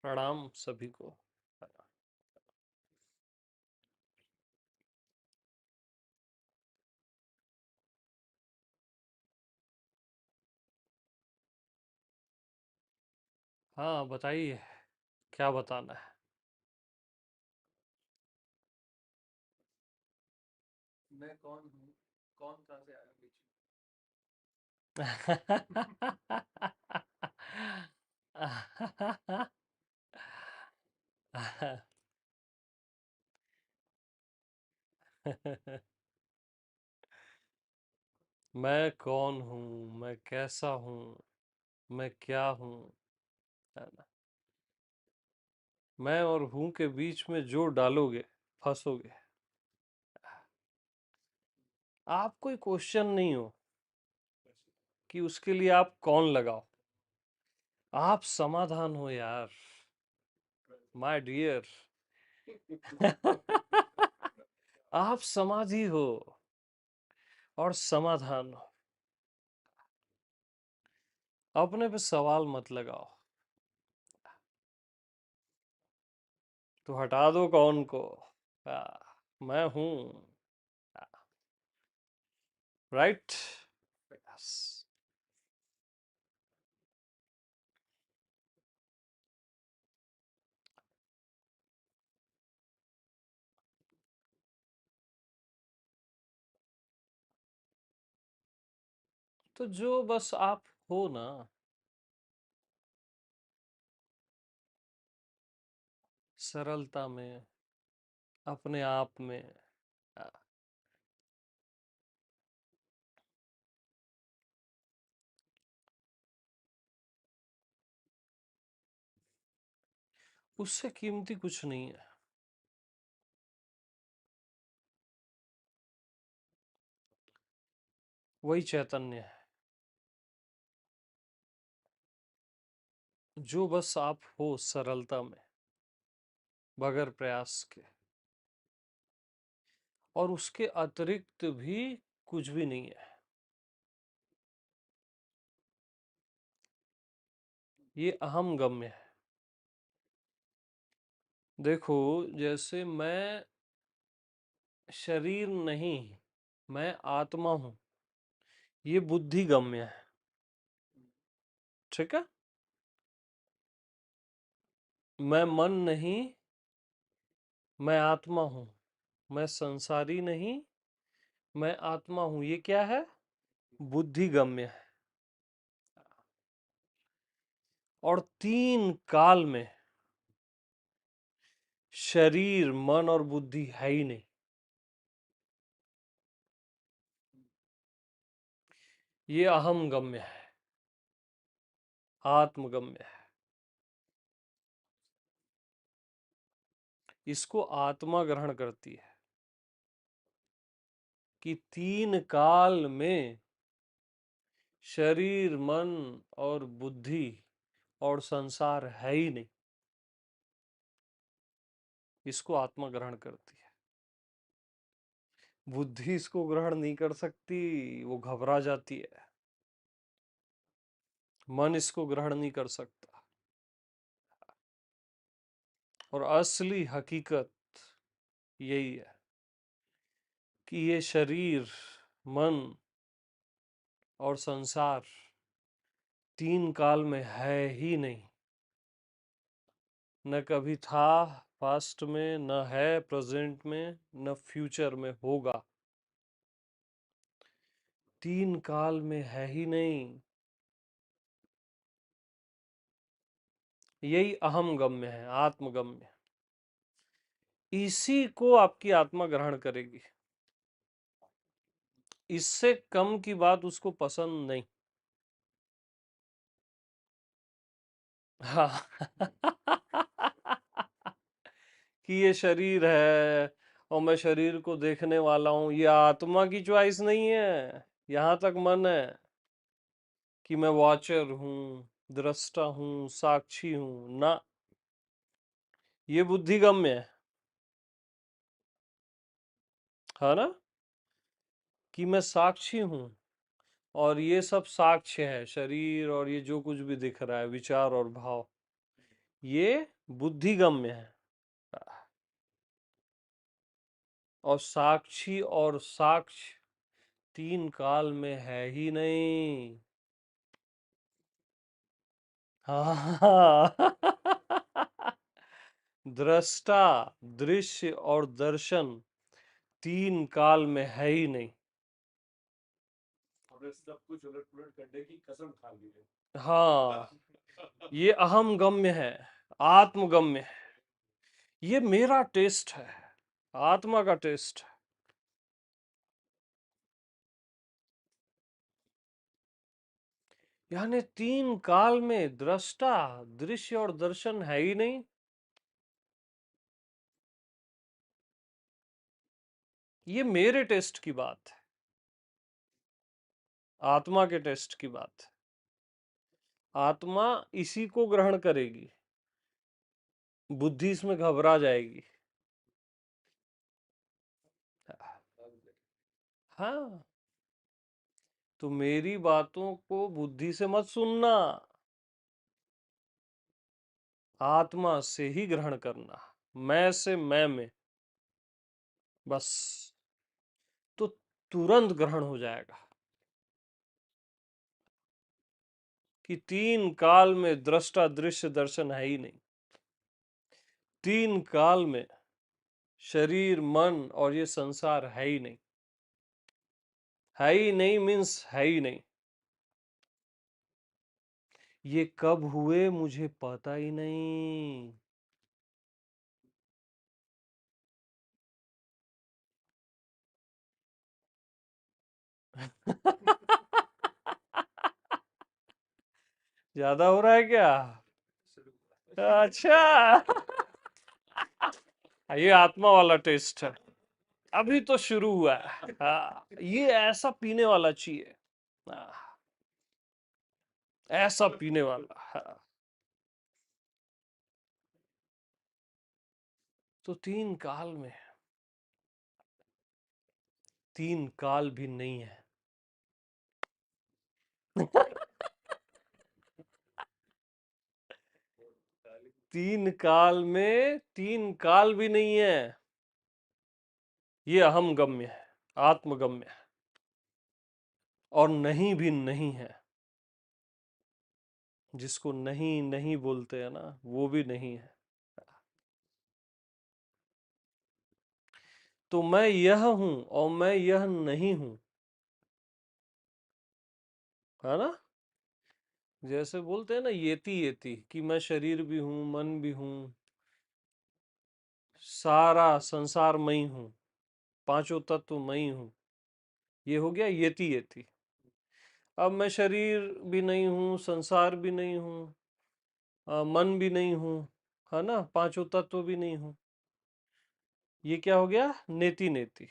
प्रणाम सभी को। हाँ बताइए, क्या बताना है? मैं कौन हूँ? कौन कहाँ से आया बीच में? मैं कौन हूँ, मैं कैसा हूँ, मैं क्या हूँ, है ना? मैं और हूँ के बीच में जो डालोगे फंसोगे। आप कोई क्वेश्चन नहीं हो कि उसके लिए आप कौन लगाओ। आप समाधान हो यार, माय डियर। आप समाधि हो और समाधान हो। अपने पे सवाल मत लगाओ, तो हटा दो कौन को। मैं हूं। राइट। यस। तो जो बस आप हो ना, सरलता में, अपने आप में। आ, उससे कीमती कुछ नहीं है। वही चैतन्य है जो बस आप हो सरलता में, बगैर प्रयास के। और उसके अतिरिक्त भी कुछ भी नहीं है। ये अहम गम्य है। देखो, जैसे मैं शरीर नहीं, मैं आत्मा हूं, ये बुद्धि गम्य है। ठीक है। मैं मन नहीं, मैं आत्मा हूं, मैं संसारी नहीं, मैं आत्मा हूं, ये क्या है? बुद्धि गम्य है। और तीन काल में शरीर मन और बुद्धि है ही नहीं। ये अहम गम्य है, आत्मगम्य है। इसको आत्मा ग्रहण करती है कि तीन काल में शरीर मन और बुद्धि और संसार है ही नहीं। इसको आत्मा ग्रहण करती है। बुद्धि इसको ग्रहण नहीं कर सकती, वो घबरा जाती है। मन इसको ग्रहण नहीं कर सकता। और असली हकीकत यही है कि ये शरीर मन और संसार तीन काल में है ही नहीं। न कभी था पास्ट में, न है प्रेजेंट में, न फ्यूचर में होगा। तीन काल में है ही नहीं। यही अहम गम्य है, आत्मगम्य। इसी को आपकी आत्मा ग्रहण करेगी। इससे कम की बात उसको पसंद नहीं। हाँ। कि ये शरीर है और मैं शरीर को देखने वाला हूं, ये आत्मा की चॉइस नहीं है। यहां तक मन है कि मैं वॉचर हूं, दृष्टा हूं, साक्षी हूं ना। ये बुद्धिगम्य है ना, कि मैं साक्षी हूं और ये सब साक्ष्य है, शरीर और ये जो कुछ भी दिख रहा है, विचार और भाव, ये बुद्धिगम्य है। और साक्षी और साक्ष्य तीन काल में है ही नहीं। हाँ। दृष्टा, दृश्य और दर्शन तीन काल में है ही नहीं। सब कुछ उलट पुलट करने की कसम खा ली है। हाँ, ये अहम गम्य है, आत्मगम्य है। ये मेरा टेस्ट है, आत्मा का टेस्ट है। यानी तीन काल में दृष्टा, दृश्य और दर्शन है ही नहीं। ये मेरे टेस्ट की बात है, आत्मा के टेस्ट की बात है। आत्मा इसी को ग्रहण करेगी, बुद्धि इसमें घबरा जाएगी। हाँ, तो मेरी बातों को बुद्धि से मत सुनना, आत्मा से ही ग्रहण करना, मैं से मैं में, बस। तो तुरंत ग्रहण हो जाएगा कि तीन काल में दृष्टा, दृश्य, दर्शन है ही नहीं। तीन काल में शरीर, मन और ये संसार है ही नहीं। है ही नहीं मीन्स है ही नहीं। ये कब हुए मुझे पता ही नहीं। ज्यादा हो रहा है क्या? अच्छा। ये आत्मा वाला टेस्ट है, अभी तो शुरू हुआ है। हाँ, ये ऐसा पीने वाला चाहिए। हाँ, ऐसा पीने वाला। हाँ। तो तीन काल में, तीन काल भी नहीं है। तीन काल में तीन काल भी नहीं है। ये अहम गम्य है, आत्मगम्य है। और नहीं भी नहीं है। जिसको नहीं नहीं बोलते हैं ना, वो भी नहीं है। तो मैं यह हूं और मैं यह नहीं हूं, है ना? जैसे बोलते हैं ना, येती येती, कि मैं शरीर भी हूं, मन भी हूं, सारा संसार मैं ही हूं, पांचों तत्व मैं ही हूं। ये हो गया येती येती। अब मैं शरीर भी नहीं हूं, संसार भी नहीं हूं, मन भी नहीं हूं, है ना, पांचों तत्व भी नहीं हूं। ये क्या हो गया? नेति नेति।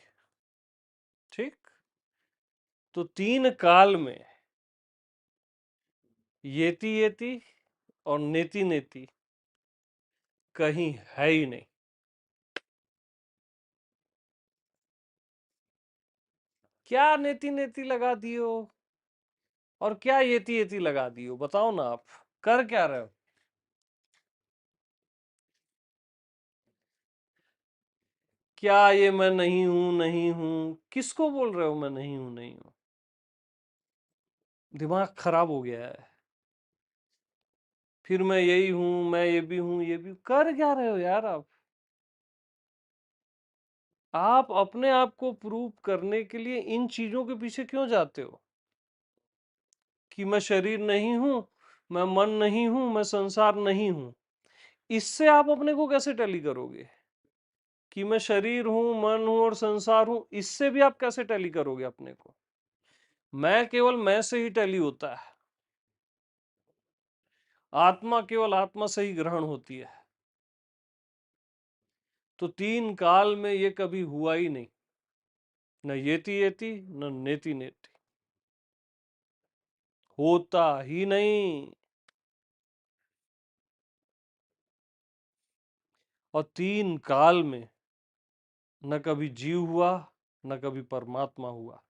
ठीक। तो तीन काल में येती येती और नेति नेति कहीं है ही नहीं। क्या नेति नेति लगा दियो और क्या येती येती लगा दियो, बताओ ना आप कर क्या रहे हो? क्या ये मैं नहीं हूं, नहीं हूं, किसको बोल रहे हो मैं नहीं हूं, नहीं हूं? दिमाग खराब हो गया है। फिर मैं यही हूं, मैं ये भी हूं, ये भी कर क्या रहे हो यार आप? आप अपने आप को प्रूव करने के लिए इन चीजों के पीछे क्यों जाते हो? कि मैं शरीर नहीं हूं, मैं मन नहीं हूं, मैं संसार नहीं हूं। इससे आप अपने को कैसे टैली करोगे? कि मैं शरीर हूं, मन हूं और संसार हूं, इससे भी आप कैसे टैली करोगे अपने को? मैं केवल मैं से ही टैली होता है, आत्मा केवल आत्मा से ही ग्रहण होती है। तो तीन काल में ये कभी हुआ ही नहीं, न येती येती न नेति नेति, होता ही नहीं। और तीन काल में न कभी जीव हुआ, न कभी परमात्मा हुआ।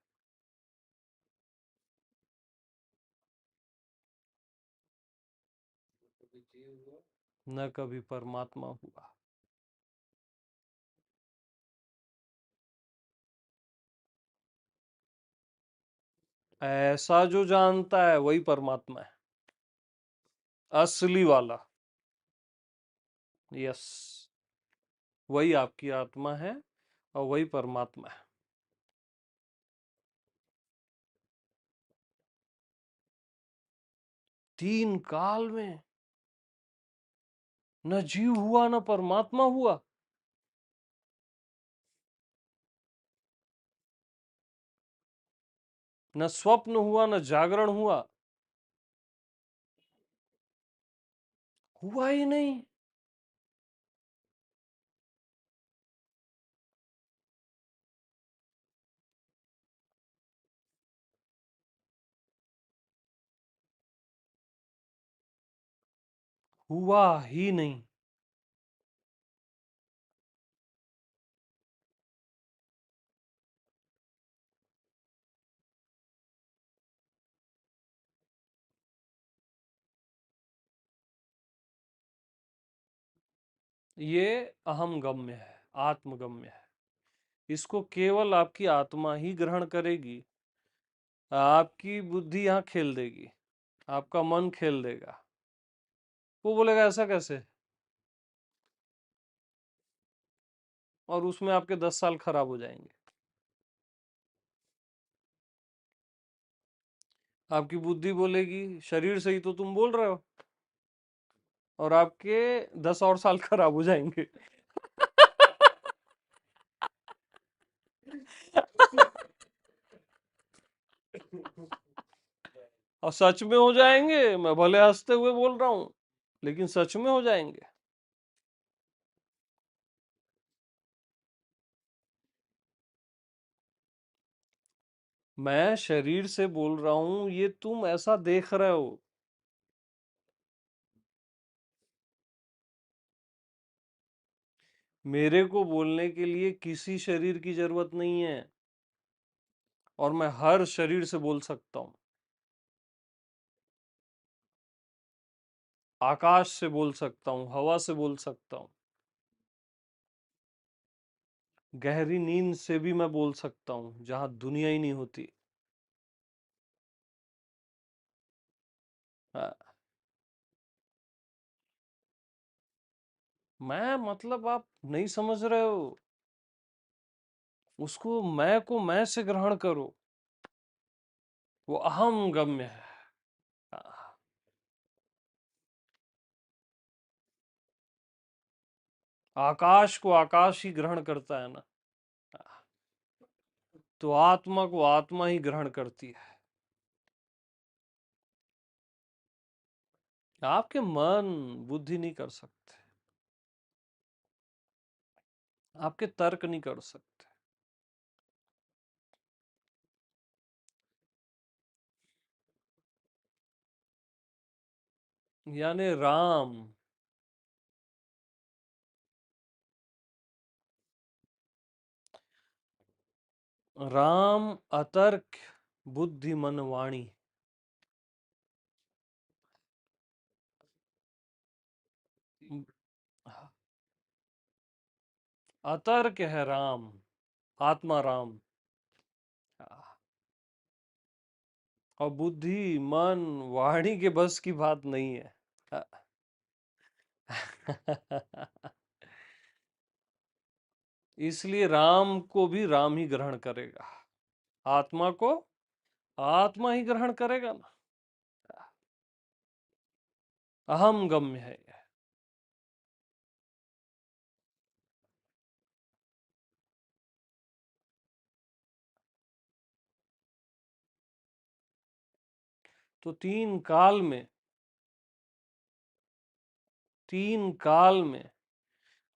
न कभी परमात्मा हुआ। ऐसा जो जानता है वही परमात्मा है, असली वाला। यस, वही आपकी आत्मा है और वही परमात्मा है। तीन काल में न जीव हुआ न परमात्मा हुआ। न स्वप्न हुआ न जागरण हुआ। हुआ ही नहीं। हुआ ही नहीं। ये अहम गम्य है, आत्मगम्य है। इसको केवल आपकी आत्मा ही ग्रहण करेगी। आपकी बुद्धि यहाँ खेल देगी, आपका मन खेल देगा। वो बोलेगा ऐसा कैसे, और उसमें आपके 10 साल खराब हो जाएंगे। आपकी बुद्धि बोलेगी शरीर से ही तो तुम बोल रहे हो, और आपके 10 और साल खराब हो जाएंगे। और सच में हो जाएंगे। मैं भले हंसते हुए बोल रहा हूं, लेकिन सच में हो जाएंगे। मैं शरीर से बोल रहा हूं, ये तुम ऐसा देख रहे हो। मेरे को बोलने के लिए किसी शरीर की जरूरत नहीं है, और मैं हर शरीर से बोल सकता हूं। आकाश से बोल सकता हूं, हवा से बोल सकता हूं, गहरी नींद से भी मैं बोल सकता हूं, जहां दुनिया ही नहीं होती। हाँ, मैं मतलब आप नहीं समझ रहे हो। उसको मैं को मैं से ग्रहण करो, वो अहम गम्य है। हाँ, आकाश को आकाश ही ग्रहण करता है ना, तो आत्मा को आत्मा ही ग्रहण करती है। आपके मन बुद्धि नहीं कर सकते, आपके तर्क नहीं कर सकते। यानी राम, राम अतर्क बुद्धि मन वाणी। अतर्क है राम, आत्मा राम। और बुद्धि मन वाणी के बस की बात नहीं है। इसलिए राम को भी राम ही ग्रहण करेगा, आत्मा को आत्मा ही ग्रहण करेगा ना। अहम गम्य है यह। तो तीन काल में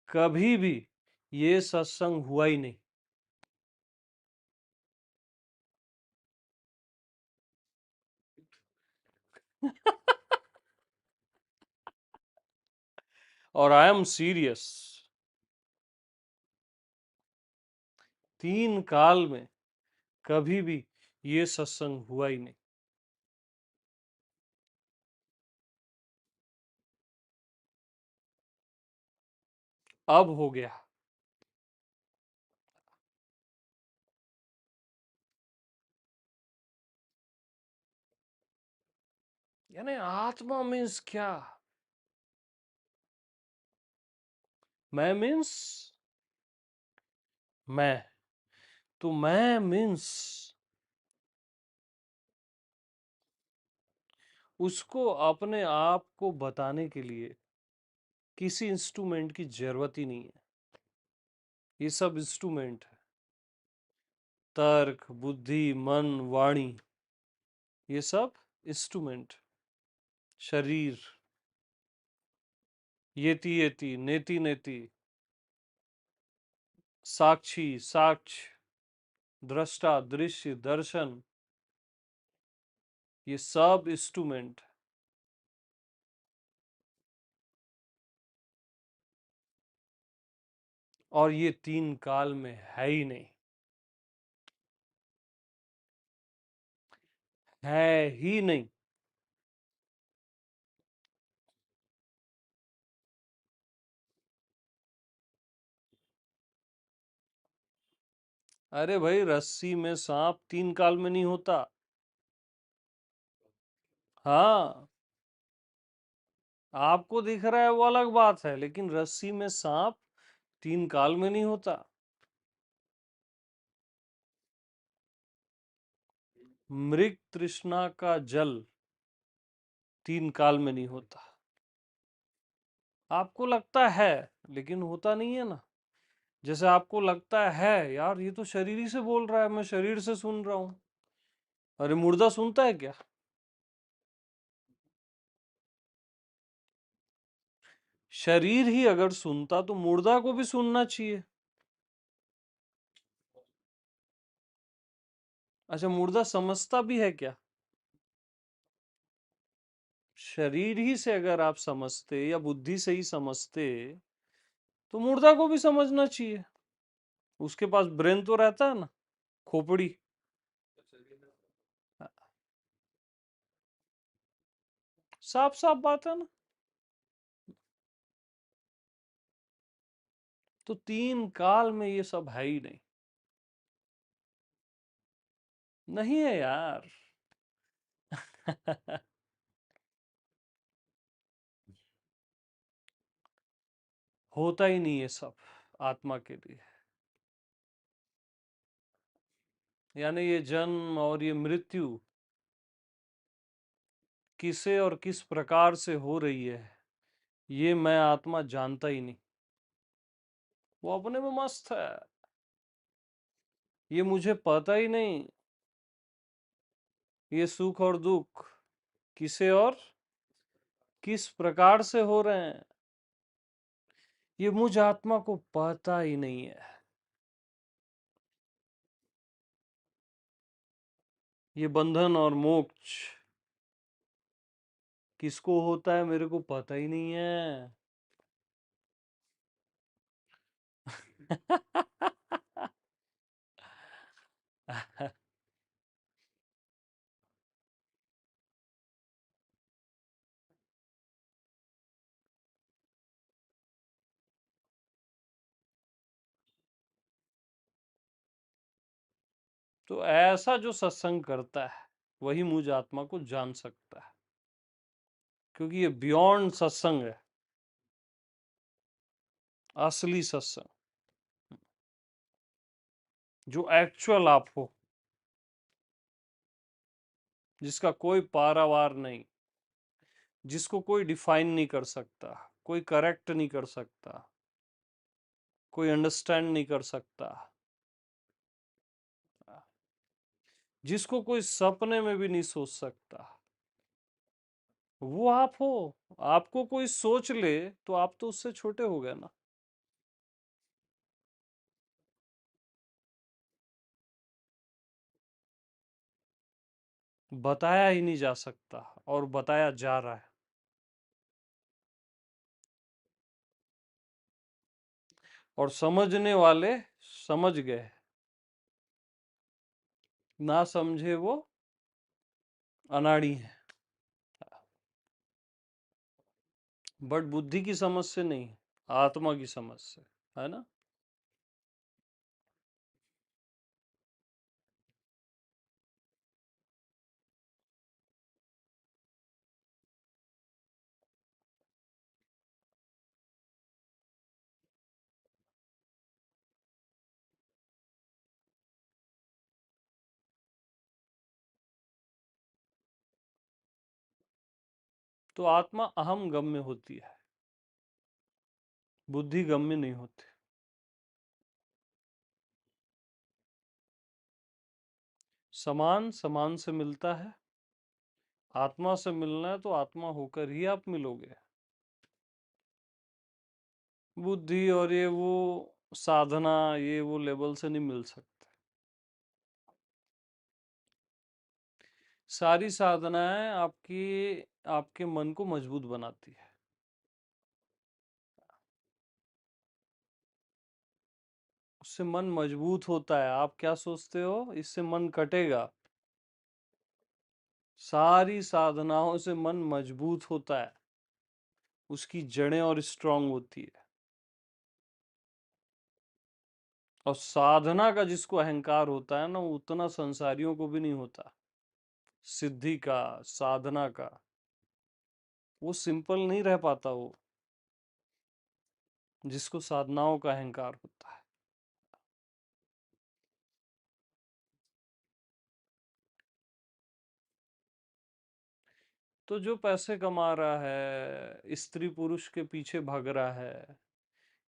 कभी भी ये सत्संग हुआ ही नहीं। और आई एम सीरियस, तीन काल में कभी भी ये सत्संग हुआ ही नहीं। अब हो गया। यानी आत्मा मीन्स क्या? मैं मीन्स मैं, तो मैं मीन्स उसको अपने आप को बताने के लिए किसी इंस्ट्रूमेंट की जरूरत ही नहीं है। ये सब इंस्ट्रूमेंट है, तर्क, बुद्धि, मन, वाणी, ये सब इंस्ट्रूमेंट। शरीर, येति येति, नेति नेति, साक्षी, साक्ष, दृष्टा, दृश्य, दर्शन, ये सब इंस्ट्रूमेंट। और ये तीन काल में है ही नहीं, है ही नहीं। अरे भाई, रस्सी में सांप तीन काल में नहीं होता। हाँ, आपको दिख रहा है वो अलग बात है, लेकिन रस्सी में सांप तीन काल में नहीं होता। मृग तृष्णा का जल तीन काल में नहीं होता। आपको लगता है, लेकिन होता नहीं है ना। जैसे आपको लगता है यार ये तो शरीर ही से बोल रहा है, मैं शरीर से सुन रहा हूं। अरे मुर्दा सुनता है क्या? शरीर ही अगर सुनता तो मुर्दा को भी सुनना चाहिए। अच्छा, मुर्दा समझता भी है क्या? शरीर ही से अगर आप समझते या बुद्धि से ही समझते तो मुर्दा को भी समझना चाहिए। उसके पास ब्रेन तो रहता है ना, खोपड़ी। साफ साफ बात है ना। तो तीन काल में ये सब है ही नहीं। नहीं है यार। होता ही नहीं है सब आत्मा के लिए। यानी ये जन्म और ये मृत्यु किसे और किस प्रकार से हो रही है, ये मैं आत्मा जानता ही नहीं। वो अपने में मस्त है। ये मुझे पता ही नहीं, ये सुख और दुख किसे और किस प्रकार से हो रहे हैं, ये मुझ आत्मा को पता ही नहीं है। ये बंधन और मोक्ष किसको होता है मेरे को पता ही नहीं है। तो ऐसा जो सत्संग करता है वही मुझ आत्मा को जान सकता है, क्योंकि ये बियॉन्ड सत्संग है, असली सत्संग जो एक्चुअल आप हो, जिसका कोई पारावार नहीं, जिसको कोई डिफाइन नहीं कर सकता, कोई करेक्ट नहीं कर सकता, कोई अंडरस्टैंड नहीं कर सकता, जिसको कोई सपने में भी नहीं सोच सकता, वो आप हो। आपको कोई सोच ले तो आप तो उससे छोटे हो गए ना। बताया ही नहीं जा सकता और बताया जा रहा है। और समझने वाले समझ गए, ना समझे वो अनाड़ी है। बट बुद्धि की समझ से नहीं, आत्मा की समझ से, है ना। तो आत्मा अहम गम्य होती है, बुद्धि गम्य नहीं होती। समान समान से मिलता है। आत्मा से मिलना है तो आत्मा होकर ही आप मिलोगे। बुद्धि और ये वो साधना, ये वो लेवल से नहीं मिल सकते। सारी साधनाएं आपकी आपके मन को मजबूत बनाती है। उससे मन मजबूत होता है। आप क्या सोचते हो इससे मन कटेगा? सारी साधनाओं से मन मजबूत होता है, उसकी जड़ें और स्ट्रांग होती है। और साधना का जिसको अहंकार होता है ना, वो उतना संसारियों को भी नहीं होता। सिद्धि का, साधना का, वो सिंपल नहीं रह पाता वो, जिसको साधनाओं का अहंकार होता है। तो जो पैसे कमा रहा है, स्त्री पुरुष के पीछे भाग रहा है,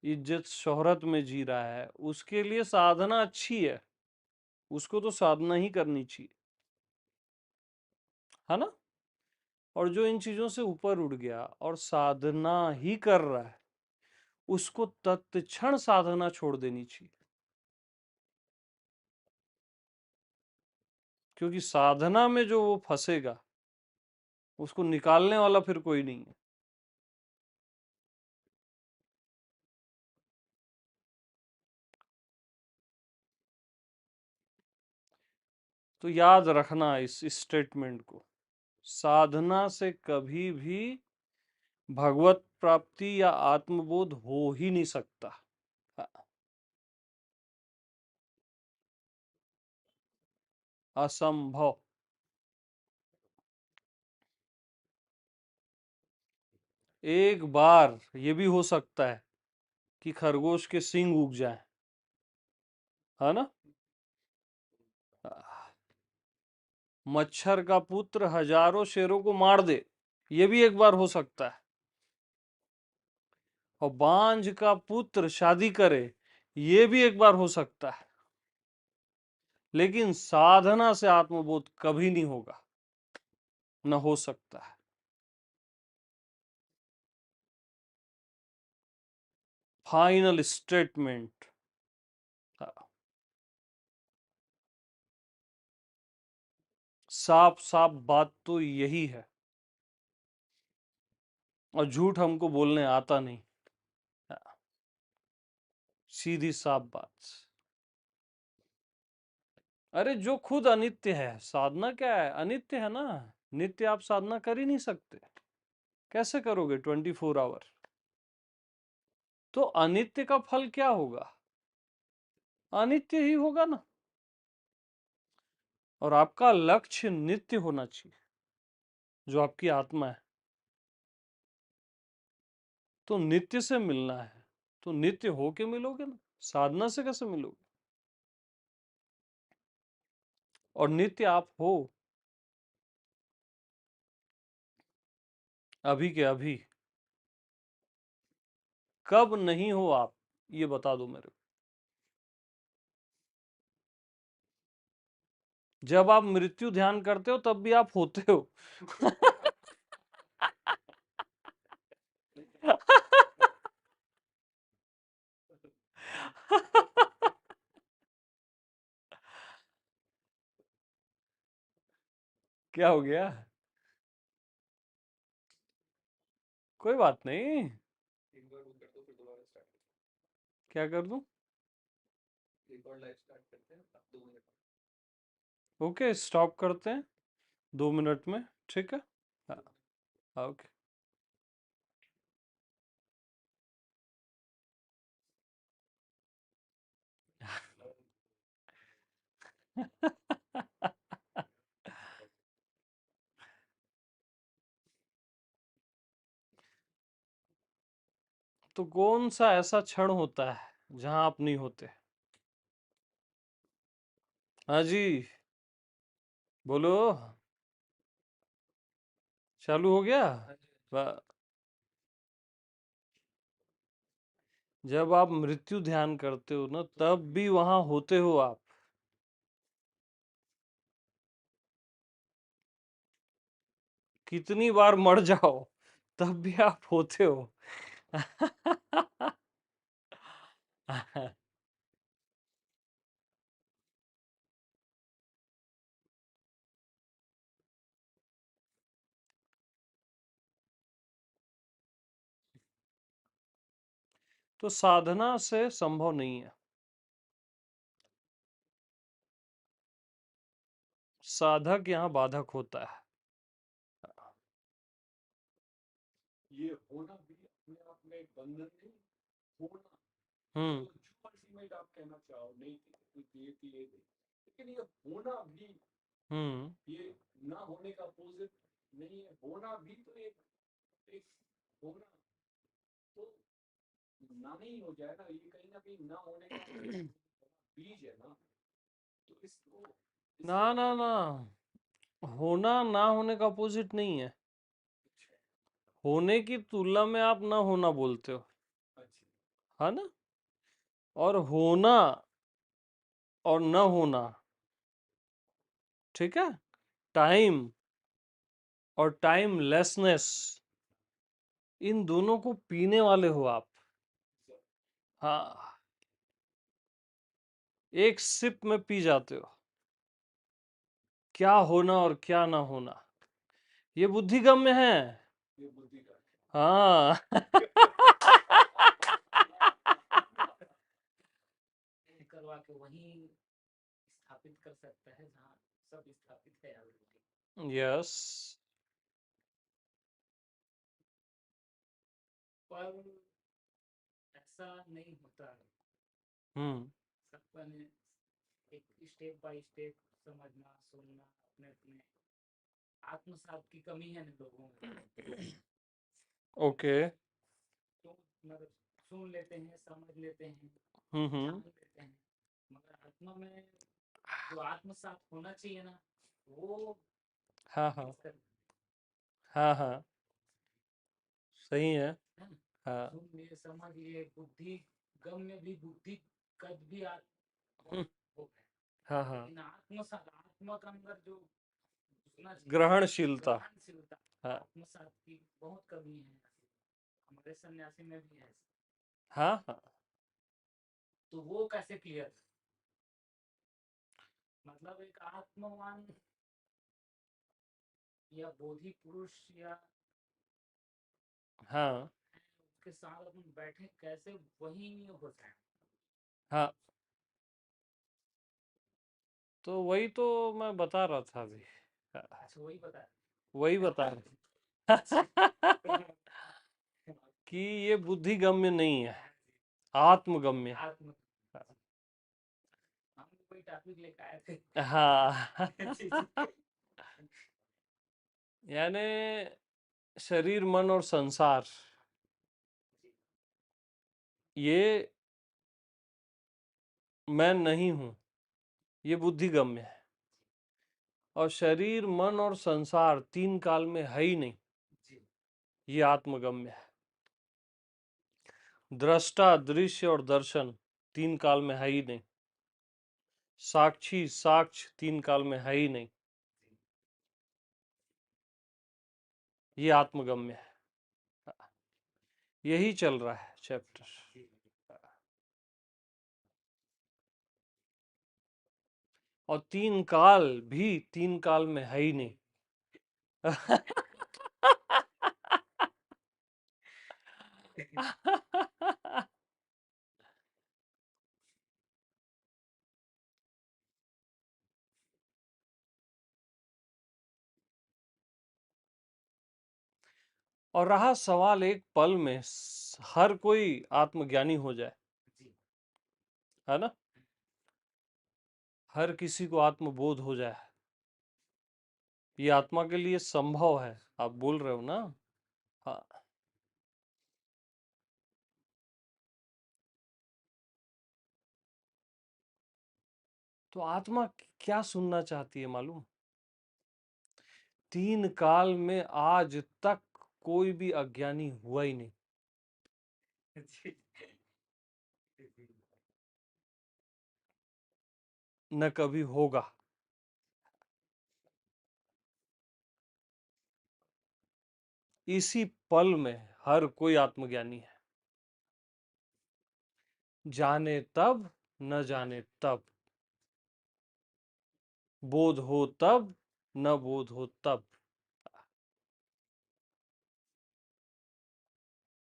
इज्जत शोहरत में जी रहा है, उसके लिए साधना अच्छी है, उसको तो साधना ही करनी चाहिए, है ना। और जो इन चीजों से ऊपर उठ गया और साधना ही कर रहा है, उसको तत्क्षण साधना छोड़ देनी चाहिए। क्योंकि साधना में जो वो फंसेगा, उसको निकालने वाला फिर कोई नहीं है। तो याद रखना इस स्टेटमेंट को, साधना से कभी भी भगवत प्राप्ति या आत्मबोध हो ही नहीं सकता। असंभव। एक बार ये भी हो सकता है कि खरगोश के सींग उग जाए, है ना। मच्छर का पुत्र हजारों शेरों को मार दे, ये भी एक बार हो सकता है। और बांझ का पुत्र शादी करे, ये भी एक बार हो सकता है। लेकिन साधना से आत्मबोध कभी नहीं होगा, न हो सकता है। Final statement. साफ साफ बात तो यही है। और झूठ हमको बोलने आता नहीं। सीधी साफ बात। अरे जो खुद अनित्य है, साधना क्या है, अनित्य है ना। नित्य आप साधना कर ही नहीं सकते। कैसे करोगे 24 आवर? तो अनित्य का फल क्या होगा? अनित्य ही होगा ना। और आपका लक्ष्य नित्य होना चाहिए, जो आपकी आत्मा है। तो नित्य से मिलना है, तो नित्य होके मिलोगे ना, साधना से कैसे मिलोगे? और नित्य आप हो, अभी के अभी। कब नहीं हो आप, ये बता दो मेरे को। जब आप मृत्यु ध्यान करते हो तब भी आप होते हो। क्या हो गया? कोई बात नहीं। क्या कर दूं? ओके, स्टॉप करते हैं 2 मिनट में, ठीक है। हाँ, ओके। तो कौन सा ऐसा क्षण होता है जहां आप नहीं होते? हाँ जी, बोलो। चालू हो गया। वा- जब आप मृत्यु ध्यान करते हो ना, तब भी वहां होते हो आप। कितनी बार मर जाओ, तब भी आप होते हो। तो साधना से संभव नहीं है। साधक यहाँ बाधक होता है। ये होना भी अपने आप में एक बंधन नहीं। होना, तो जो अल्टीमेट आप कहना चाहो, नहीं ये थी, ये थी, लेकिन ये होना भी, ये ना होने का अपोजिट नहीं है। होना भी तो एक होना, तो ना नहीं हो जाए ना, ये कहीं ना कहीं ना होने का बीज है ना। तो इसको ना ना ना, होना ना होने का अपोजिट नहीं है। होने की तुलना में आप ना होना बोलते हो, है ना। और होना और न होना, ठीक है। टाइम और टाइमलेसनेस, इन दोनों को पीने वाले हो आप। हाँ, एक सिप में पी जाते हो। क्या होना और क्या ना होना, ये बुद्धिगम्य है। ये बुद्धिगम्य, हाँ। करवा के वहीं स्थापित कर सकता है जहाँ सब स्थापित है ऑलरेडी। यस। पर ऐसा नहीं होता है। हम्म। सबका ने एक स्टेप बाय स्टेप समझना, सुनना, अपने अपने आत्मसात की कमी है इन लोगों में। ओके। तो मतलब सुन लेते हैं, समझ लेते हैं, हम्म। जान लेते हैं, मगर आत्मा में जो आत्मसात होना चाहिए ना, वो हाँ हाँ इसका हाँ हाँ, सही है। है ना। हाँ। सुन लिए, समझ लिए, बुद्धि गम में भी बुद्धि कद भी हम्म, हो गए। हाँ हाँ। लेकिन आत्मसात, आत्मा का अंदर जो घुसना चाहिए, ग्रहणशीलता। ग्रहणशीलता, हाँ आत्मसात की बहुत कमी है। हमारे सन्यासी में भी है। हाँ हाँ। तो वो कैसे क्लियर, मतलब एक आत्मवान या बोधि पुरुष या हाँ उसके साथ अपन बैठे कैसे वही हो जाए। हाँ, तो वही तो मैं बता रहा था अभी। हाँ, अच्छा वही बता। वही बता रहा कि ये बुद्धिगम्य नहीं है, आत्मगम्य है। आत्म, हम कोई टॉपिक लेकर आए थे। हाँ। यानी शरीर मन और संसार, ये मैं नहीं हूं, ये बुद्धिगम्य है। और शरीर मन और संसार तीन काल में है ही नहीं, ये आत्मगम्य है। दृष्टा, दृश्य और दर्शन तीन काल में है ही नहीं। साक्षी, साक्ष तीन काल में है ही नहीं, ये आत्मगम्य है। यही चल रहा है चैप्टर। और तीन काल भी तीन काल में है ही नहीं। और रहा सवाल एक पल में हर कोई आत्मज्ञानी हो जाए, है ना। हर किसी को आत्मबोध हो जाए, ये आत्मा के लिए संभव है। आप बोल रहे हो ना? हाँ। तो आत्मा क्या सुनना चाहती है मालूम? 3 काल में आज तक कोई भी अज्ञानी हुआ ही नहीं, जी, जी, न कभी होगा। इसी पल में हर कोई आत्मज्ञानी है, जाने तब न जाने तब, बोध हो तब न बोध हो तब।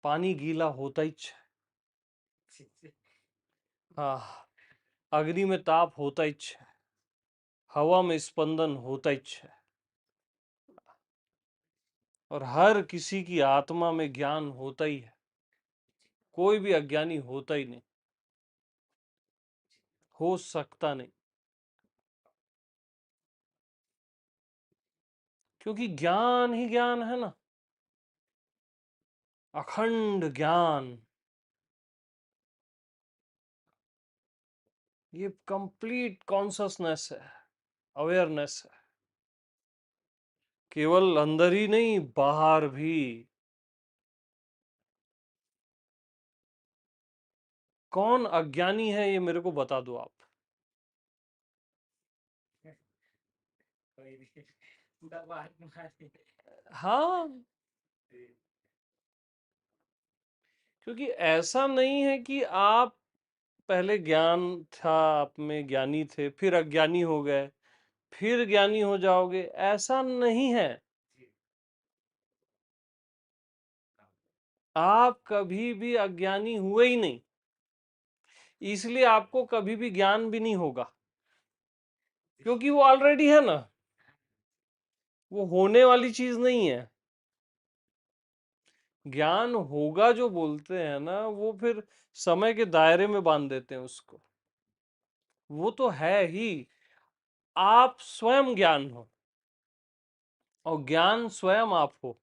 पानी गीला होता ही है। जी, जी, हाँ, अग्नि में ताप होता ही है, हवा में स्पंदन होता ही है, और हर किसी की आत्मा में ज्ञान होता ही है, कोई भी अज्ञानी होता ही नहीं, हो सकता नहीं, क्योंकि ज्ञान ही ज्ञान है ना, अखंड ज्ञान। ये कंप्लीट कॉन्शसनेस है, अवेयरनेस है, केवल अंदर ही नहीं बाहर भी। कौन अज्ञानी है ये मेरे को बता दो आप। कोई नहीं, दबा मारी। हाँ, जी, क्योंकि ऐसा नहीं है कि आप पहले ज्ञान था, आप में ज्ञानी थे, फिर अज्ञानी हो गए, फिर ज्ञानी हो जाओगे, ऐसा नहीं है। जी, हाँ, आप कभी भी अज्ञानी हुए ही नहीं, इसलिए आपको कभी भी ज्ञान भी नहीं होगा, जी, क्योंकि वो ऑलरेडी है ना, वो होने वाली चीज नहीं है। ज्ञान होगा जो बोलते हैं ना, वो फिर समय के दायरे में बांध देते हैं उसको। वो तो है ही, आप स्वयं ज्ञान हो और ज्ञान स्वयं आप हो।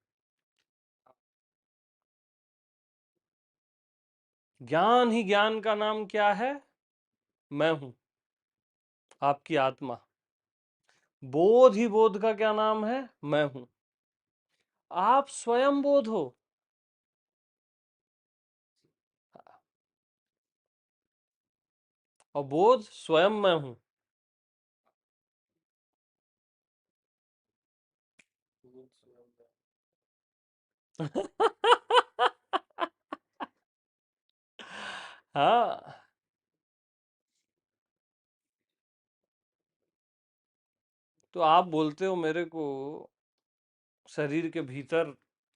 ज्ञान ही ज्ञान का नाम क्या है? मैं हूं, आपकी आत्मा। बोध ही बोध का क्या नाम है? मैं हूं, आप स्वयं बोध हो। और बोध स्वयं मैं हूं। भूल स्वयं का। हाँ, तो आप बोलते हो मेरे को शरीर के भीतर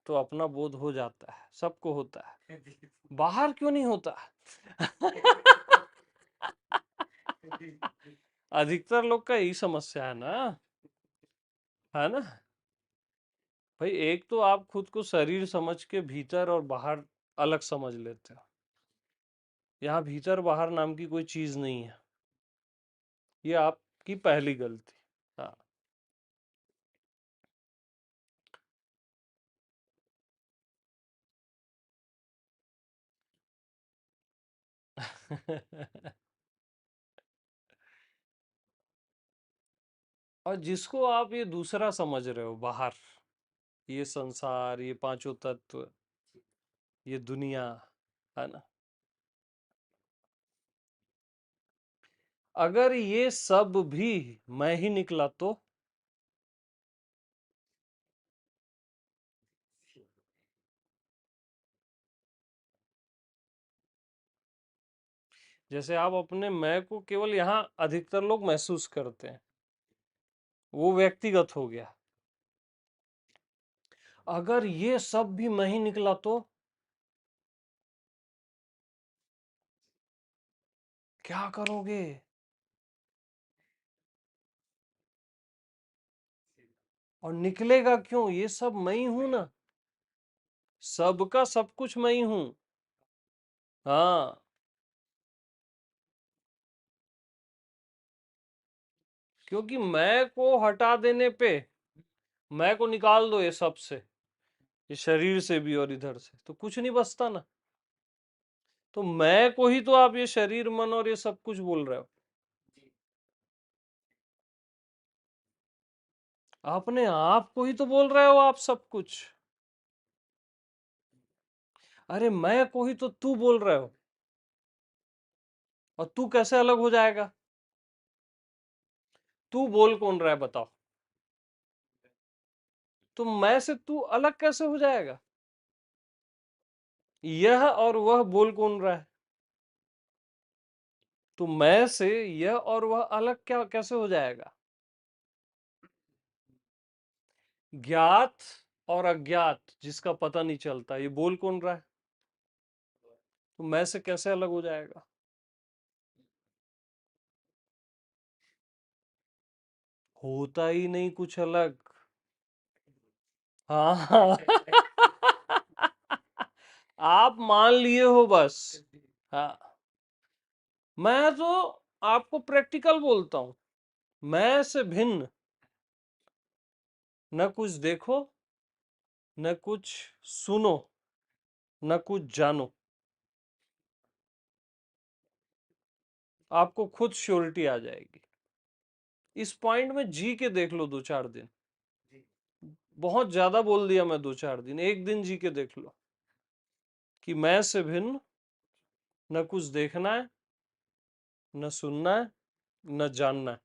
तो अपना बोध हो जाता है, सबको होता है, जी, जी, बाहर क्यों नहीं होता? जी, जी, अधिकतर लोग का यही समस्या है ना, है ना? भाई एक तो आप खुद को शरीर समझ के भीतर और बाहर अलग समझ लेते हो। यहाँ भीतर बाहर नाम की कोई चीज नहीं है, ये आपकी पहली गलती। हाँ। और जिसको आप ये दूसरा समझ रहे हो, बाहर, ये संसार, ये पांचों तत्व, ये दुनिया, है ना, अगर ये सब भी मैं ही निकला तो? जैसे आप अपने मैं को केवल यहाँ अधिकतर लोग महसूस करते हैं, वो व्यक्तिगत हो गया। अगर ये सब भी मैं ही निकला तो क्या करोगे? और निकलेगा क्यों? ये सब मैं ही हूं ना, सबका सब कुछ मैं ही हूं। हाँ, क्योंकि मैं को हटा देने पे, मैं को निकाल दो ये सब से, ये शरीर से भी और इधर से, तो कुछ नहीं बचता ना। तो मैं को ही तो आप ये शरीर मन और ये सब कुछ बोल रहे हो। अपने आप को ही तो बोल रहे हो आप सब कुछ। अरे मैं को ही तो तू बोल रहे हो, और तू कैसे अलग हो जाएगा? तू बोल कौन रहा है बताओ? तो मैं से तू अलग कैसे हो जाएगा? यह और वह बोल कौन रहा है? तो मैं से यह और वह अलग क्या कैसे हो जाएगा? ज्ञात और अज्ञात जिसका पता नहीं चलता, ये बोल कौन रहा है? तो मैं से कैसे अलग हो जाएगा? होता ही नहीं कुछ अलग। हाँ। आप मान लिए हो बस। हाँ, मैं तो आपको प्रैक्टिकल बोलता हूं। मैं से भिन्न न कुछ देखो, न कुछ सुनो, न कुछ जानो। आपको खुद श्योरिटी आ जाएगी। इस पॉइंट में जी के देख लो 2-4 दिन। बहुत ज्यादा बोल दिया मैं 2-4 दिन, एक दिन जी के देख लो कि मैं से भिन्न न कुछ देखना है, न सुनना है, न जानना है।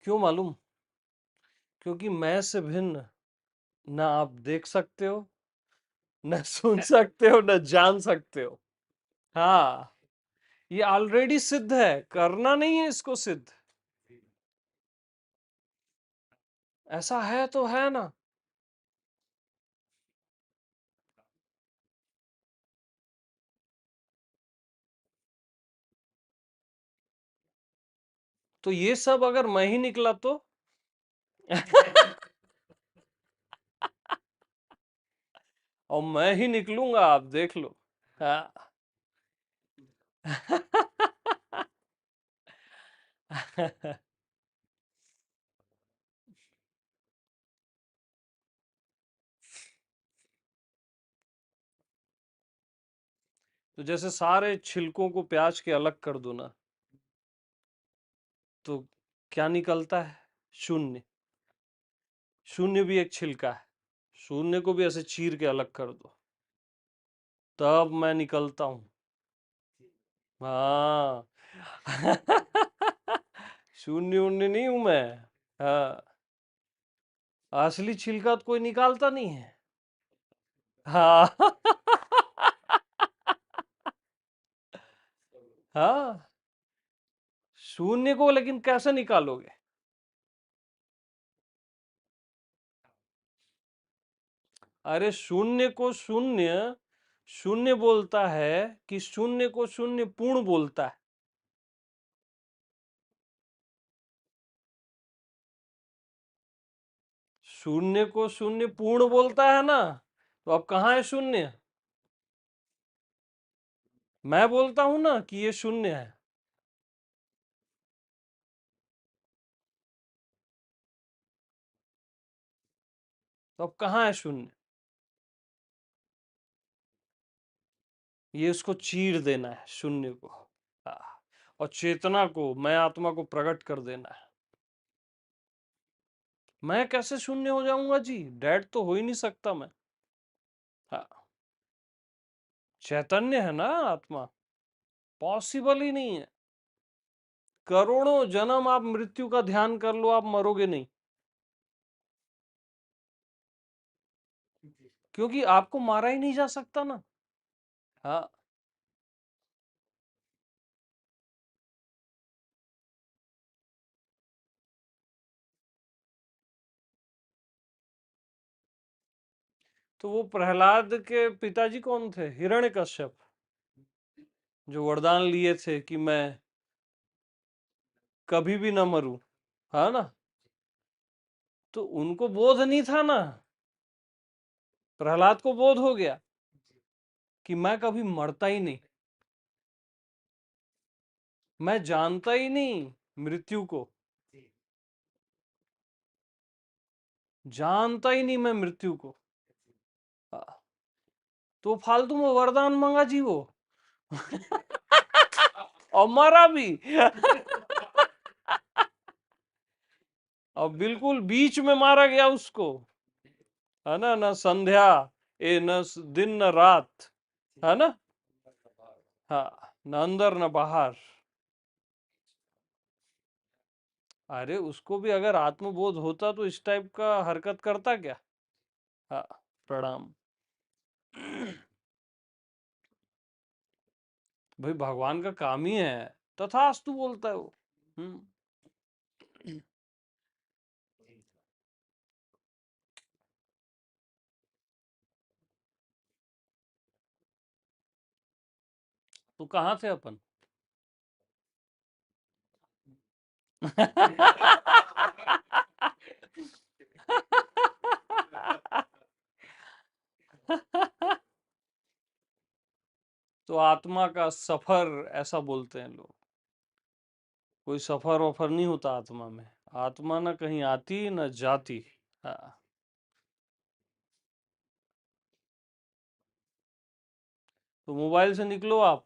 क्यों मालूम? क्योंकि मैं से भिन्न ना आप देख सकते हो, न सुन सकते हो, न जान सकते हो। हाँ, ये ऑलरेडी सिद्ध है, करना नहीं है इसको सिद्ध। ऐसा है तो है ना। तो ये सब अगर मैं ही निकला तो? और मैं ही निकलूंगा, आप देख लो। हाँ। तो जैसे सारे छिलकों को प्याज के अलग कर दो ना, तो क्या निकलता है? शून्य। शून्य भी एक छिलका है। शून्य को भी ऐसे चीर के अलग कर दो, तब मैं निकलता हूं। हाँ। शून्य उन्य नहीं हूं मैं। हाँ, असली छिलका तो कोई निकालता नहीं है। हाँ। हाँ, शून्य को लेकिन कैसे निकालोगे? अरे शून्य को शून्य शून्य बोलता है कि शून्य को शून्य पूर्ण बोलता है? शून्य को शून्य पूर्ण बोलता है ना, तो अब कहाँ है शून्य? मैं बोलता हूं ना कि ये शून्य है, तो अब कहाँ है शून्य? ये उसको चीर देना है शून्य को। हाँ, और चेतना को, मैं आत्मा को प्रकट कर देना है। मैं कैसे शून्य हो जाऊंगा जी? डेड तो हो ही नहीं सकता मैं। हाँ, चैतन्य है ना आत्मा, पॉसिबल ही नहीं है। करोड़ों जन्म आप मृत्यु का ध्यान कर लो, आप मरोगे नहीं, क्योंकि आपको मारा ही नहीं जा सकता ना। हाँ, तो वो प्रहलाद के पिताजी कौन थे? हिरण्यकश्यप, जो वरदान लिए थे कि मैं कभी भी न मरूं, है ना? तो उनको बोध नहीं था ना, प्रहलाद को बोध हो गया कि मैं कभी मरता ही नहीं। मैं जानता ही नहीं मृत्यु को, जी जानता ही नहीं मैं मृत्यु को। जी हाँ, तो फालतू में वरदान मांगा जी वो और मरा भी और बिल्कुल बीच में मारा गया उसको, है ना, न संध्या ए न दिन न रात, है ना, हाँ, न अंदर न बाहर। अरे उसको भी अगर आत्मबोध होता तो इस टाइप का हरकत करता क्या। हाँ, प्रणाम। भाई भगवान का काम ही है तथास्तु बोलता है वो। हम्म। जी तो कहाँ थे अपन। तो आत्मा का सफर ऐसा बोलते हैं लोग। कोई सफर वफर नहीं होता आत्मा में। आत्मा ना कहीं आती न जाती। हाँ। तो मोबाइल से निकलो आप।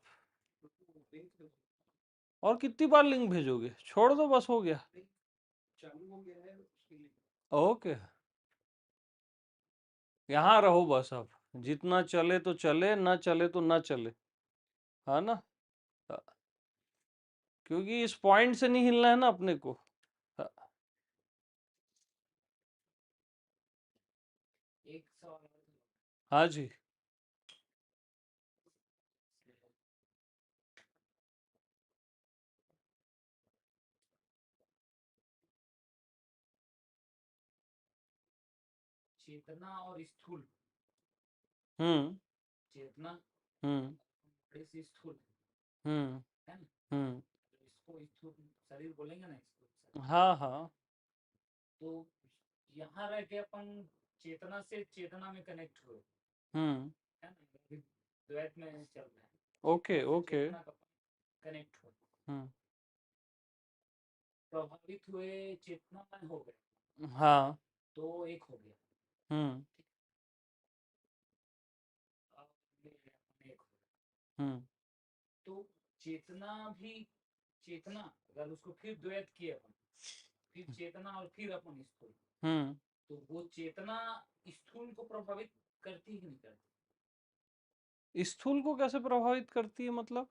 और कितनी बार लिंक भेजोगे, छोड़ दो बस हो गया। ओके, यहाँ रहो बस अब, जितना चले तो चले, ना चले तो ना चले, है ना। हाँ, क्योंकि इस पॉइंट से नहीं हिलना है ना अपने को। हाँ, एक सवाल और था। हाँ जी। चेतना और स्थूल, हम्म। चेतना हम्म। बड़ी सी स्थूल हम्म। है ना, हम्म। तो इसको स्थूल शरीर बोलेंगे ना, इसको शरीर। हाँ हाँ। तो यहाँ रह के अपन चेतना से चेतना में कनेक्ट हुए, हम्म। है ना, अभी द्वैत में चल रहा है, ओके चेतना से ओके। चेतना का कनेक्ट हुए, हम्म। प्रभावित हुए, चेतना में हो गए, हाँ। तो एक हो गया। हम्म। अब ये अपन एक हो गए। हम्म। तो चेतना भी, चेतना अगर उसको फिर द्वैत किए अपन, फिर चेतना और फिर अपन स्थूल, हम्म। तो वो चेतना स्थूल को प्रभावित करती ही नहीं करती। स्थूल को कैसे प्रभावित करती है मतलब,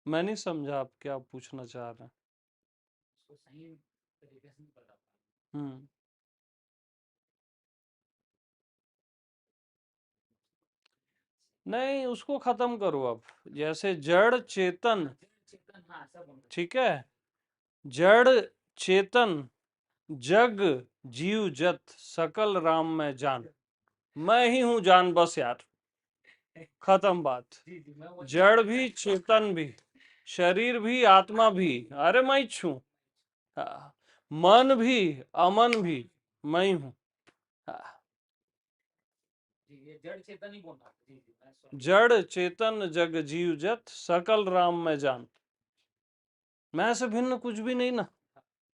मैं नहीं समझा आप क्या पूछना चाह रहे हैं। उसको सही तरीके से नहीं बता पा हम्म। नहीं, उसको खत्म करो अब। जैसे जड़ चेतन, रहा। चेतन, हाँ सब होना ठीक है, जड़ चेतन जग जीव जत सकल राम में जान, मैं ही हूं जान बस यार, खत्म बात। जी जी, मैं वही जड़ भी चेतन भी, शरीर भी आत्मा भी, अरे मैं ही छू। हाँ, मन भी अमन भी मैं ही हूँ। हाँ, जी, ये जड़ चेतन ही बोलना। जी जी, मैं सॉरी। जड़ चेतन जग जीव जत सकल राम में जान, मैं से भिन्न कुछ भी नहीं ना।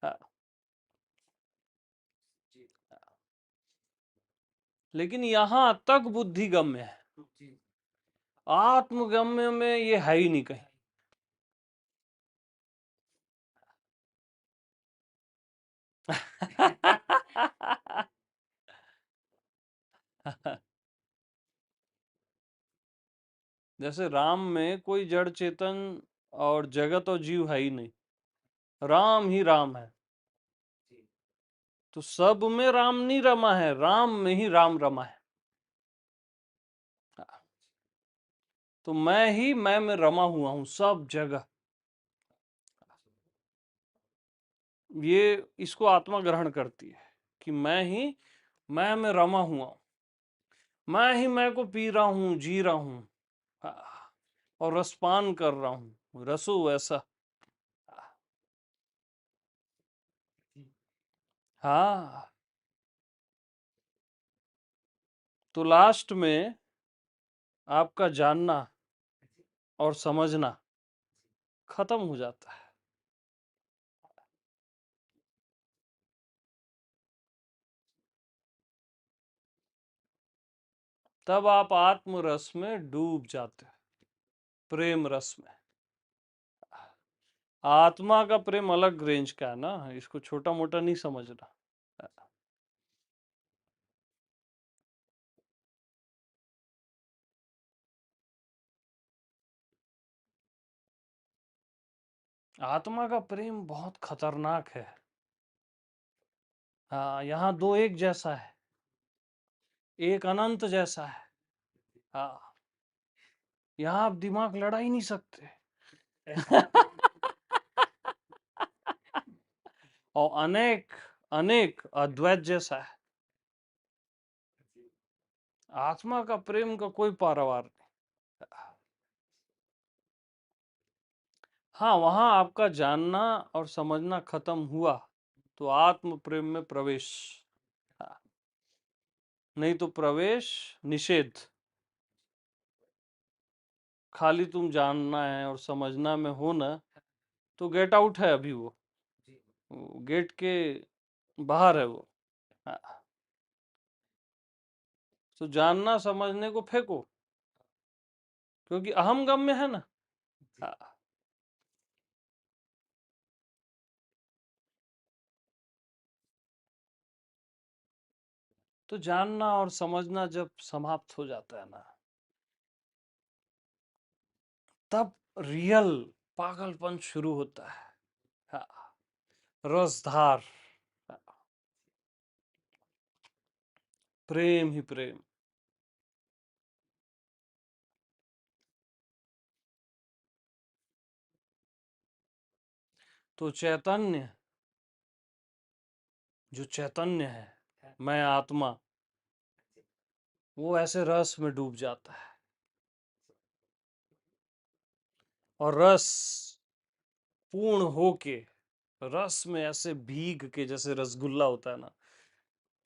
हाँ, जी लेकिन यहाँ तक बुद्धिगम्य है, जी आत्मगम्य में ये है ही नहीं कहीं। जैसे राम में कोई जड़ चेतन और जगत और जीव है ही नहीं, राम ही राम है। जी तो सब में राम नहीं रमा है, राम में ही राम रमा है। तो मैं ही मैं में रमा हुआ हूं सब जगह। ये इसको आत्मा ग्रहण करती है कि मैं ही मैं में रमा हुआ हूं, मैं ही मैं को पी रहा हूं, जी रहा हूं। हाँ, और रसपान कर रहा हूं, रसो वैसा। जी हाँ, तो लास्ट में आपका जानना और समझना खत्म हो जाता है। तब आप आत्म रस में डूब जाते हैं, प्रेम रस में। आत्मा का प्रेम अलग रेंज का है ना, इसको छोटा मोटा नहीं समझना। आत्मा का प्रेम बहुत खतरनाक है। हाँ, यहाँ दो एक जैसा है, एक अनंत जैसा है। हाँ, यहाँ आप दिमाग लड़ा ही नहीं सकते। और अनेक अनेक अद्वैत जैसा है। आत्मा का प्रेम का कोई पारावार नहीं। हाँ, वहां आपका जानना और समझना खत्म हुआ तो आत्म प्रेम में प्रवेश। हाँ, नहीं तो प्रवेश निषेध। खाली तुम जानना है और समझना में हो ना, तो गेट आउट है अभी वो गेट के बाहर है वो। हाँ, तो जानना समझने को फेंको, क्योंकि अहम गम में है ना। हाँ, तो जानना और समझना जब समाप्त हो जाता है ना, तब रियल पागलपन शुरू होता है। हाँ, रसधार। हाँ, प्रेम ही प्रेम। तो चैतन्य, जो चैतन्य है, मैं आत्मा, वो ऐसे रस में डूब जाता है। और रस पूर्ण होके, रस में ऐसे भीग के, जैसे रसगुल्ला होता है ना,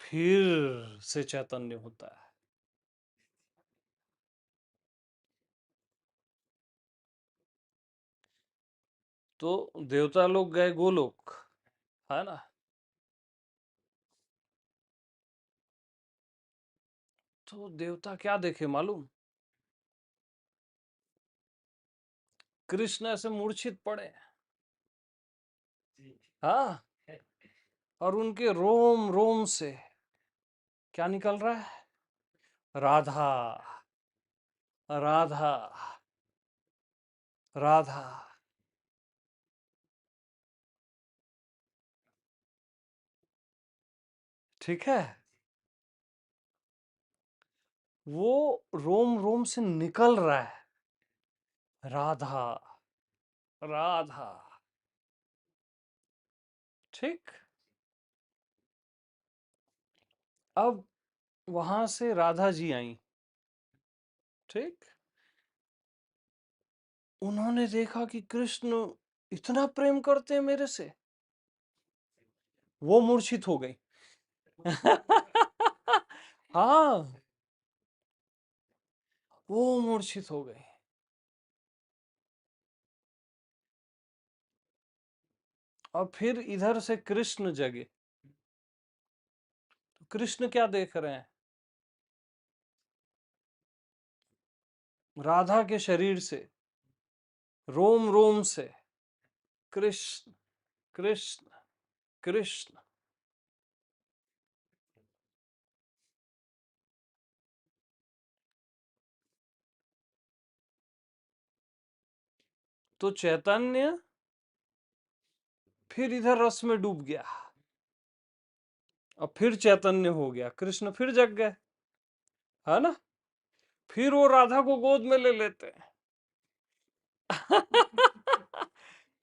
फिर से चैतन्य होता है। तो देवता लोग गए गोलोक, है ना। तो देवता क्या देखे मालूम? कृष्ण ऐसे मूर्छित पड़े। हाँ, और उनके रोम रोम से क्या निकल रहा है? राधा, राधा, राधा। ठीक है, वो रोम रोम से निकल रहा है, राधा, राधा। ठीक। अब वहां से राधा जी आई। ठीक। उन्होंने देखा कि कृष्ण इतना प्रेम करते हैं मेरे से, वो मूर्छित हो गई। हाँ, वो मूर्छित हो गई। और फिर इधर से कृष्ण जगे। तो कृष्ण क्या देख रहे हैं? राधा के शरीर से, रोम रोम से कृष्ण, कृष्ण, कृष्ण। तो चैतन्य फिर इधर रस में डूब गया, और फिर चैतन्य हो गया, कृष्ण फिर जग गए, है ना। फिर वो राधा को गोद में ले लेते हैं।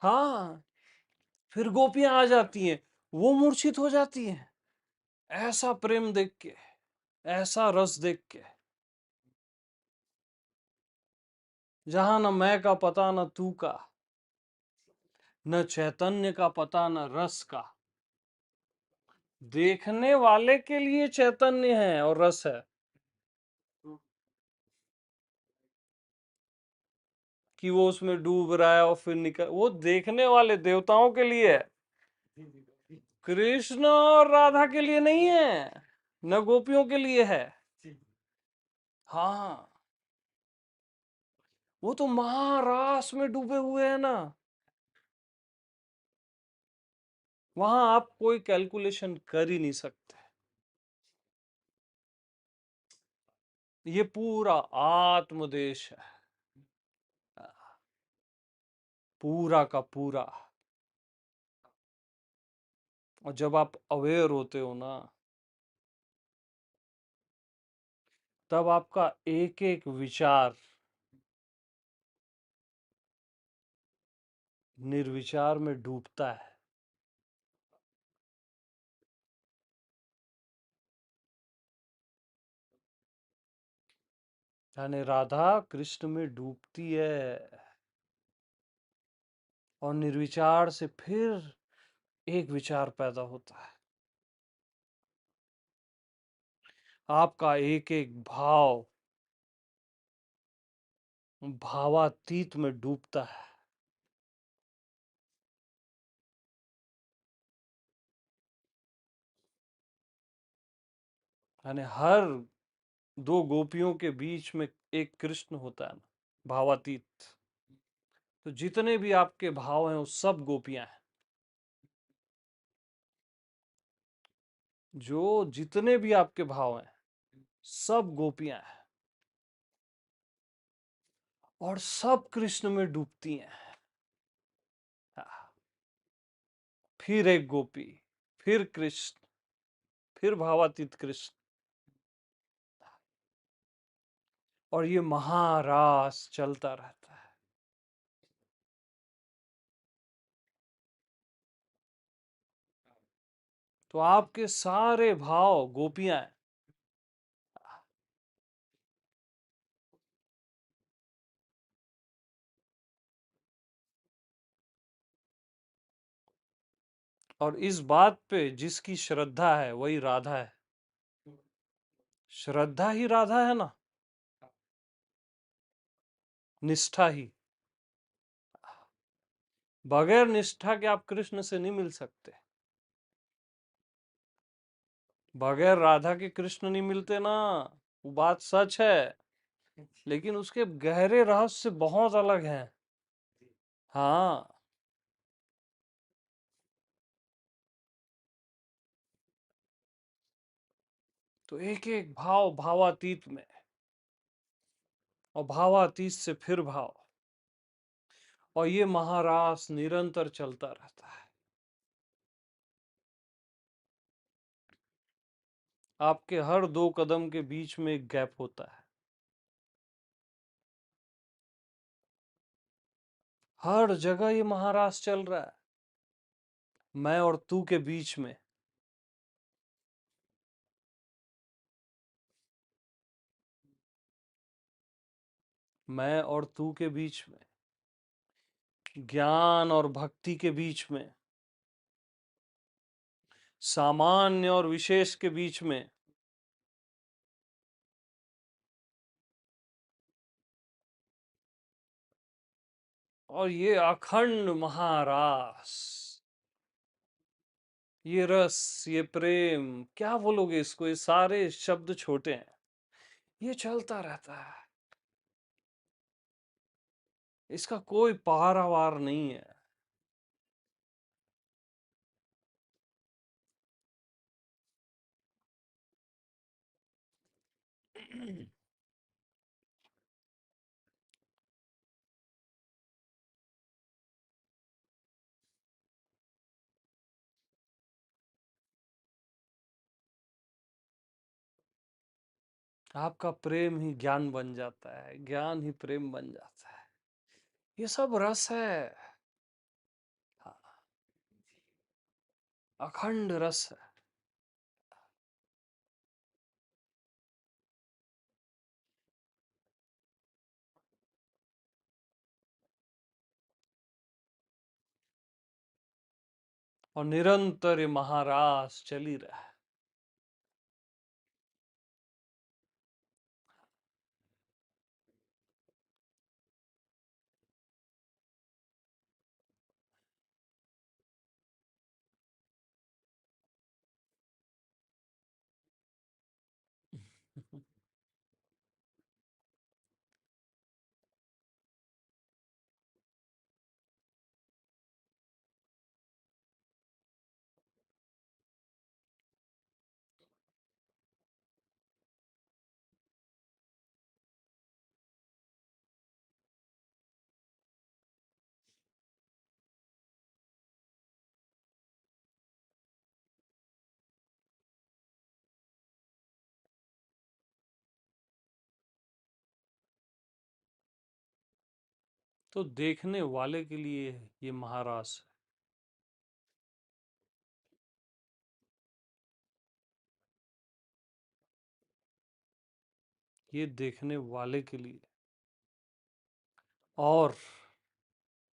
हाँ, फिर गोपियां आ जाती हैं, वो मूर्छित हो जाती हैं, ऐसा प्रेम देख के, ऐसा रस देख के, जहां न मैं का पता न तू का, न चैतन्य का पता न रस का। देखने वाले के लिए चैतन्य है और रस है, कि वो उसमें डूब रहा है और फिर निकल, वो देखने वाले देवताओं के लिए है, जी जी जी कृष्ण और राधा के लिए नहीं है, न गोपियों के लिए है। जी हाँ, वो तो महारास में डूबे हुए हैं ना, वहां आप कोई कैलकुलेशन कर ही नहीं सकते। ये पूरा आत्मदेश है, पूरा का पूरा। और जब आप अवेयर होते हो ना, तब आपका एक एक विचार निर्विचार में डूबता है। यानी राधा कृष्ण में डूबती है, और निर्विचार से फिर एक विचार पैदा होता है। आपका एक एक भाव भावातीत में डूबता है। यानी हर दो गोपियों के बीच में एक कृष्ण होता है ना, भावातीत। तो जितने भी आपके भाव हैं वो सब गोपियां हैं, जो जितने भी आपके भाव हैं सब गोपियां हैं, और सब कृष्ण में डूबती हैं। हाँ, फिर एक गोपी, फिर कृष्ण, फिर भावातीत कृष्ण, और ये महारास चलता रहता है। तो आपके सारे भाव गोपियां हैं। और इस बात पे जिसकी श्रद्धा है वही राधा है। श्रद्धा ही राधा है ना, निष्ठा ही। बगैर निष्ठा के आप कृष्ण से नहीं मिल सकते। बगैर राधा के कृष्ण नहीं मिलते ना, वो बात सच है, लेकिन उसके गहरे रहस्य बहुत अलग हैं। हाँ, तो एक एक भाव भावातीत में, और भावातीत से फिर भाव, और ये महारास निरंतर चलता रहता है। आपके हर दो कदम के बीच में एक गैप होता है, हर जगह ये महारास चल रहा है, मैं और तू के बीच में। मैं और तू के बीच में, ज्ञान और भक्ति के बीच में, सामान्य और विशेष के बीच में। और ये अखंड महारास, ये रस, ये प्रेम, क्या बोलोगे इसको, ये सारे शब्द छोटे हैं, ये चलता रहता है। इसका कोई पारावार नहीं है। आपका प्रेम ही ज्ञान बन जाता है, ज्ञान ही प्रेम बन जाता है। ये सब रस है। हाँ, अखंड रस है। और निरंतर ये महारास चली रहा है। तो देखने वाले के लिए ये महारास है। ये देखने वाले के लिए। और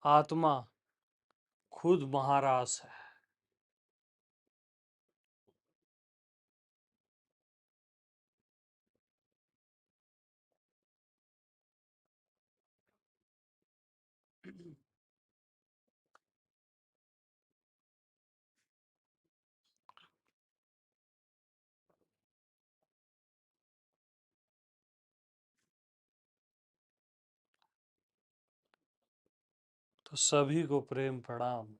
आत्मा खुद महारास है। तो सभी को प्रेम प्रणाम।